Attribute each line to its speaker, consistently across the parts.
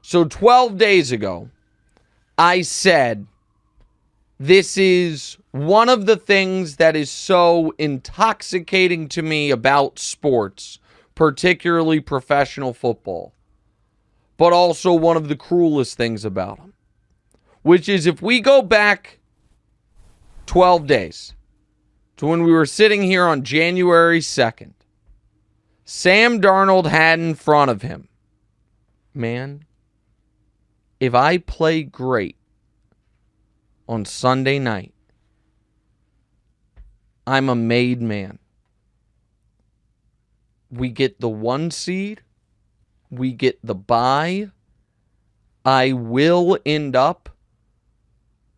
Speaker 1: So 12 days ago, I said, this is one of the things that is so intoxicating to me about sports, particularly professional football, but also one of the cruelest things about them, which is if we go back 12 days to when we were sitting here on January 2nd, Sam Darnold had in front of him, man, if I play great on Sunday night, I'm a made man. We get the 1 seed. We get the bye. I will end up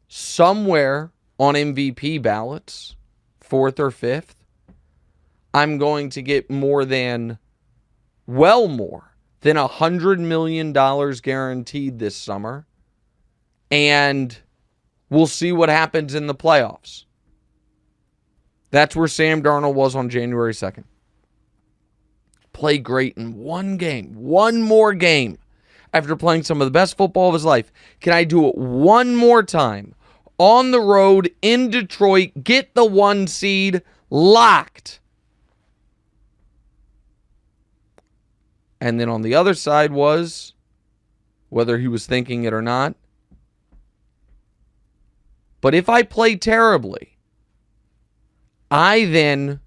Speaker 1: somewhere on MVP ballots, 4th or 5th. I'm going to get more than $100 million guaranteed this summer. And we'll see what happens in the playoffs. That's where Sam Darnold was on January 2nd. Play great in one game, one more game, after playing some of the best football of his life. Can I do it one more time on the road in Detroit, get the 1 seed locked? And then on the other side was, whether he was thinking it or not, but if I play terribly, I then,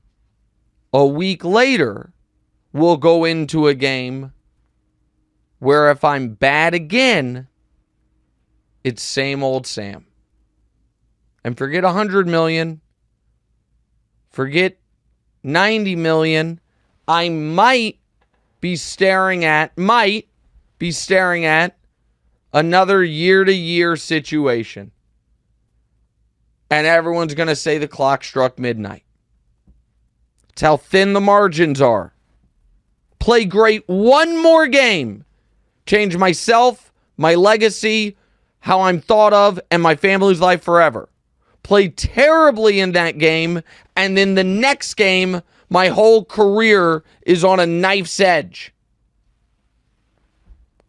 Speaker 1: a week later, will go into a game where if I'm bad again, it's same old Sam. And forget 100 million, forget 90 million, I might be staring at another year-to-year situation. And everyone's going to say the clock struck midnight. It's how thin the margins are. Play great one more game. Change myself, my legacy, how I'm thought of, and my family's life forever. Play terribly in that game, and then the next game, my whole career is on a knife's edge.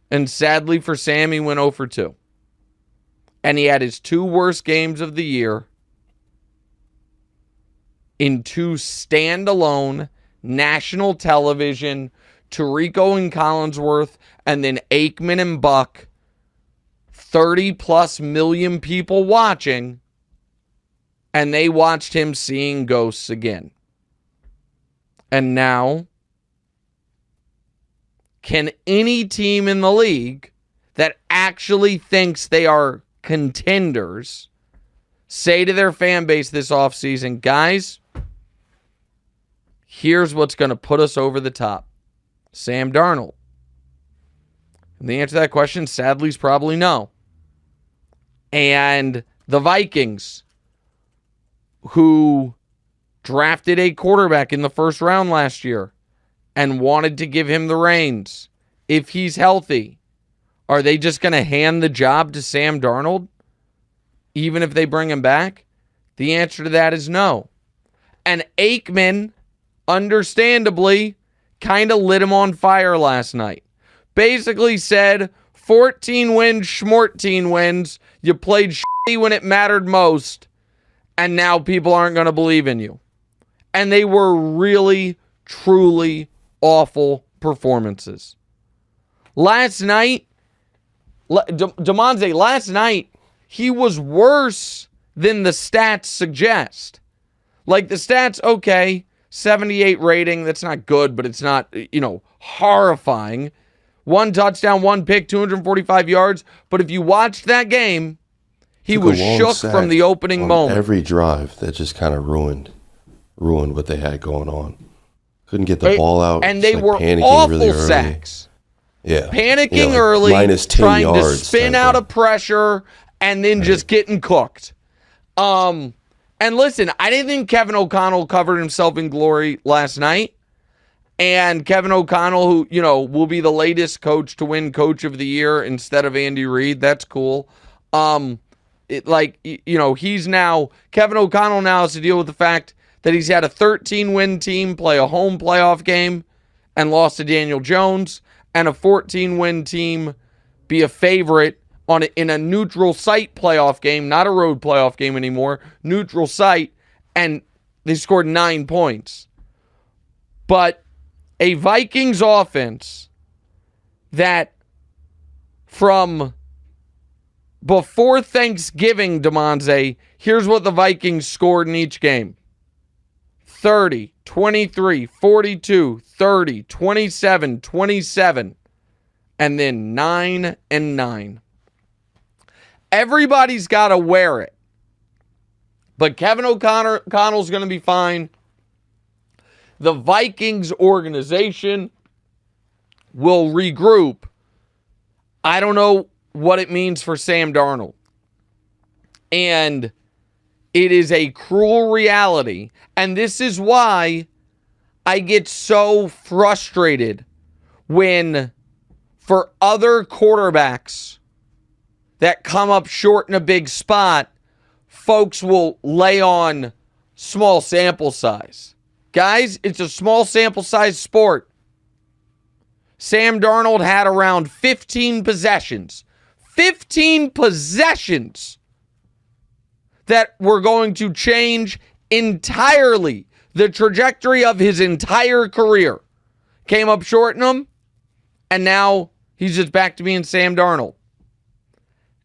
Speaker 1: And sadly for Sam, he went 0 for 2. And he had his 2 worst games of the year in 2 standalone national television, Tirico and Collinsworth, and then Aikman and Buck, 30+ million people watching, and they watched him seeing ghosts again. And now, can any team in the league that actually thinks they are contenders say to their fan base this offseason, guys, here's what's going to put us over the top? Sam Darnold. And the answer to that question, sadly, is probably no. And the Vikings, who drafted a quarterback in the first round last year and wanted to give him the reins, if he's healthy, are they just going to hand the job to Sam Darnold, even if they bring him back? The answer to that is no. And Aikman, understandably, kind of lit him on fire last night. Basically said, 14 wins, schmorteen wins. You played shitty when it mattered most, and now people aren't going to believe in you. And they were really, truly awful performances. Last night, DeMonte, last night, he was worse than the stats suggest. Like, the stats, okay, 78 rating, that's not good, but it's not, horrifying. 1 touchdown, 1 pick, 245 yards. But if you watched that game, he was shook from the opening moment.
Speaker 2: Every drive that just kind of ruined what they had going on. Couldn't get the ball out.
Speaker 1: And they were awful really sacks.
Speaker 2: Yeah.
Speaker 1: Panicking early,
Speaker 2: minus 10
Speaker 1: trying
Speaker 2: yards
Speaker 1: to spin out of pressure, and then just getting cooked. And listen, I didn't think Kevin O'Connell covered himself in glory last night. And Kevin O'Connell, who, will be the latest coach to win Coach of the Year instead of Andy Reid. That's cool. He's now, Kevin O'Connell now has to deal with the fact that he's had a 13-win team play a home playoff game and lost to Daniel Jones, and a 14-win team be a favorite in a neutral site playoff game, not a road playoff game anymore, neutral site, and they scored 9 points. But a Vikings offense that from before Thanksgiving, DeMonze, here's what the Vikings scored in each game. 30, 23, 42, 30, 27, 27, and then 9-9. Everybody's got to wear it. But Kevin O'Connell's going to be fine. The Vikings organization will regroup. I don't know what it means for Sam Darnold. And it is a cruel reality. And this is why I get so frustrated when, for other quarterbacks that come up short in a big spot, folks will lay on small sample size. Guys, it's a small sample size sport. Sam Darnold had around 15 possessions. 15 possessions that were going to change entirely the trajectory of his entire career. Came up short in them, and now he's just back to being Sam Darnold.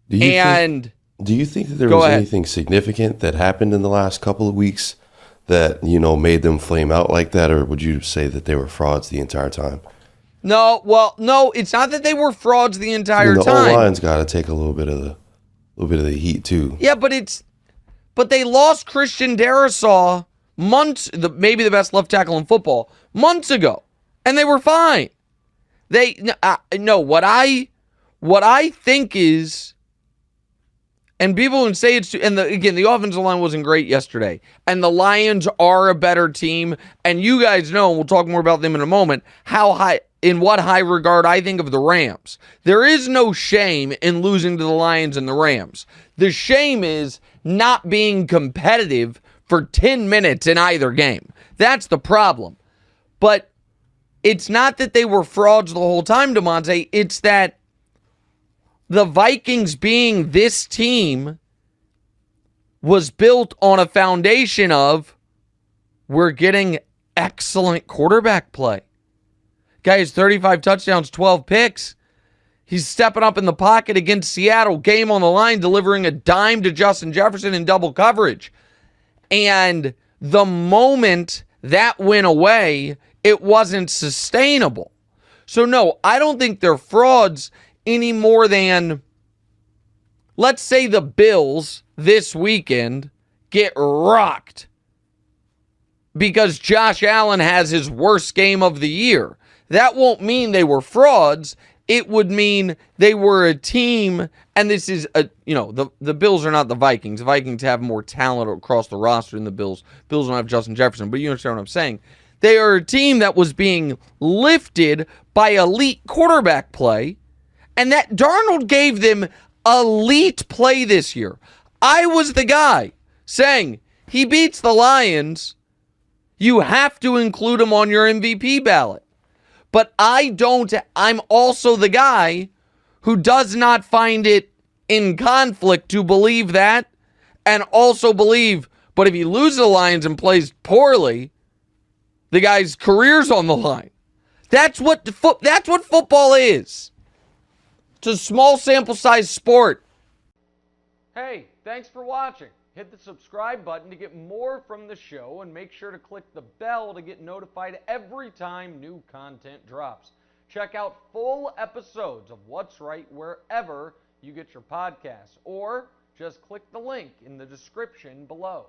Speaker 2: Do you think that there was anything significant that happened in the last couple of weeks that, made them flame out like that, or would you say that they were frauds the entire time?
Speaker 1: No, it's not that they were frauds the entire time.
Speaker 2: The O-line's got to take a little bit of the heat too.
Speaker 1: Yeah, but they lost Christian Darrisaw maybe the best left tackle in football, months ago, and they were fine. What I think is, and people can say it's, and the offensive line wasn't great yesterday, and the Lions are a better team, and you guys know, and we'll talk more about them in a moment, in what high regard I think of the Rams. There is no shame in losing to the Lions and the Rams. The shame is not being competitive for 10 minutes in either game. That's the problem. But it's not that they were frauds the whole time, DeMonte. It's that the Vikings being this team was built on a foundation of we're getting excellent quarterback play. Guy has 35 touchdowns, 12 picks. He's stepping up in the pocket against Seattle, game on the line, delivering a dime to Justin Jefferson in double coverage. And the moment that went away, it wasn't sustainable. So no, I don't think they're frauds any more than, let's say the Bills this weekend get rocked because Josh Allen has his worst game of the year. That won't mean they were frauds. It would mean they were a team, and this is the Bills are not the Vikings. The Vikings have more talent across the roster than the Bills. Bills don't have Justin Jefferson, but you understand what I'm saying. They are a team that was being lifted by elite quarterback play, and that Darnold gave them elite play this year. I was the guy saying he beats the Lions. You have to include him on your MVP ballot. But I'm also the guy who does not find it in conflict to believe that, and also believe, but if he loses the Lions and plays poorly, the guy's career's on the line. That's what football is. It's a small sample size sport. Hey, thanks for watching. Hit the subscribe button to get more from the show, and make sure to click the bell to get notified every time new content drops. Check out full episodes of What's Right wherever you get your podcasts, or just click the link in the description below.